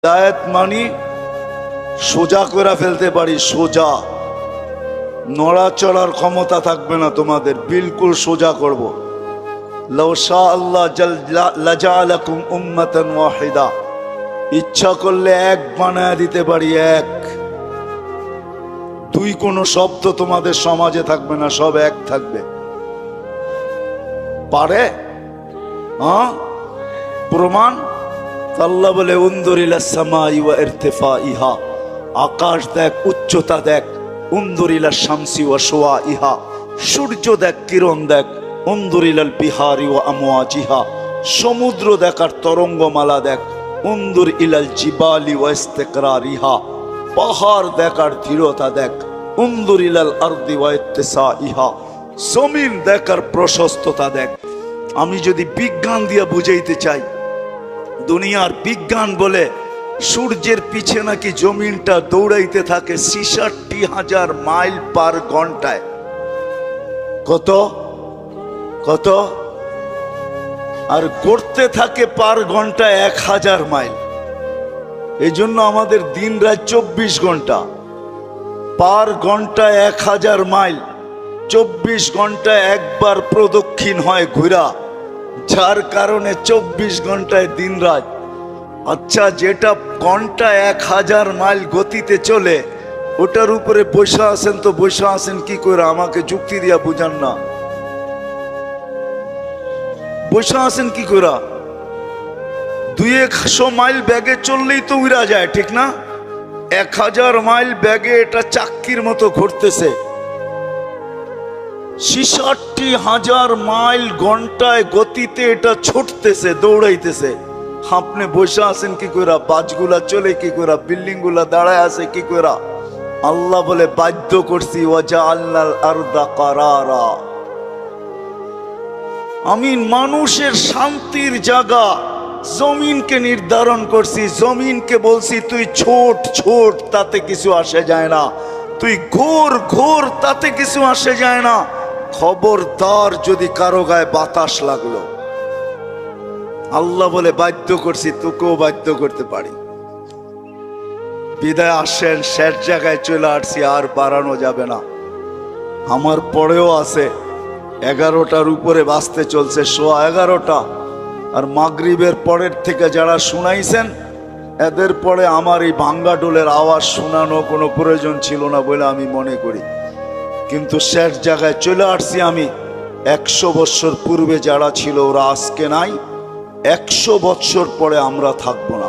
হিদায়াত মানি সোজা করে ফেলতে পারি, সোজা, নড়াচড়ার ক্ষমতা থাকবে না তোমাদের, বিলকুল সোজা করব। লাউ শা আল্লাহ লাজালাকুম উম্মাতান ওয়াহিদা, ইচ্ছা করলে এক বানায় দিতে পারি, এক। দুই কোনো শব্দ তোমাদের সমাজে থাকবে না, সব এক থাকবে। পারে? হ্যাঁ, প্রমাণ? আল্লাহ বলে উনদুর ইলাস সামাই ওয়া ইরতিফাইহা, আকাশ দেখ, উচ্চতা দেখ। উনদুর ইলাশ শামসি ওয়া শুআইহা, সূর্য দেখ, কিরণ দেখ। উনদুর ইলাল বিহারি ওয়া আমওয়াজিহা, সমুদ্র দেখ আর তরঙ্গমালা দেখ। উনদুর ইলাল জিবালি ওয়া ইস্তিকরারিহা, পাহাড় দেখ আর দৃঢ়তা দেখ। উনদুর ইলাল আরদি ওয়া ইত্তিসাইহা, জমিন দেখ আর প্রশস্ততা দেখ। আমি যদি বিজ্ঞান দিয়া বুঝাইতে চাই, দুনিয়ার বিজ্ঞান বলে সূর্যের পিছে নাকি জমিনটা দৌড়াইতে থাকে ৬৬,০০০ মাইল পার ঘন্টায়। কত কত? আর গড়তে থাকে পার ঘন্টায় ১,০০০ মাইল। এই জন্য আমাদের দিন রাত ২৪ ঘন্টা, পার ঘন্টায় ১,০০০ মাইল। ২৪ ঘন্টায় একবার প্রদক্ষিণ হয় ঘুরা, যার কারণে ২৪ ঘন্টায় দিন রাত। আচ্ছা, যেটা ঘন্টায় ১,০০০ মাইল গতিতে চলে, ওটার উপরে বসে আছেন, তো বসে আছেন কি করে? আমাকে যুক্তি দিয়া বুঝান না, বসে আছেন কি করে? ২০০ মাইল ব্যাগে চললেই তো উড়া যায়, ঠিক না? ১,০০০ মাইল ব্যাগে এটা চাক্কির মতো ঘুরতেছে। ৬৬,০০০ মাইল ঘন্টায় গতিতে এটা ছুটতেছে, দৌড়াইতেছে। আপনি বসে আছেন কি করে? বাসগুলা চলে কি করে? বিল্ডিং গুলা দাঁড়ায় আছে কি করে? আল্লাহ বলে বাধ্য করছি, ওয়াজআলনাল আরদা কারারা, আমি মানুষের শান্তির জায়গা জমিনকে নির্ধারণ করছি। জমিনকে বলছি তুই ছোট ছোট, তাতে কিছু আসে যায় না। তুই ঘোর ঘোর, তাতে কিছু আসে যায় না। খবরদার যদি কারো গায়ে বাতাস লাগলো, আল্লাহ বলে বাধ্য করছি, তোকেও বাধ্য করতে পারি। বিদায় আসেন, শেষ জায়গায় চলে আসছি, আর বাড়ানো যাবে না। আমার পরেও আছে 11টার উপরে বাজতে চলছে, 11:15। আর মাগরিবের পরের থেকে যারা শুনাইছেন, এদের পরে আমার এই ভাঙ্গা ডোলের আওয়াজ শোনানো কোনো প্রয়োজন ছিল না বলে আমি মনে করি। কিন্তু শেষ জায়গায় চলে আসছি আমি। 100 বৎসর পূর্বে যারা ছিল ওরা আজকে নাই, 100 বৎসর পরে আমরা থাকবো না।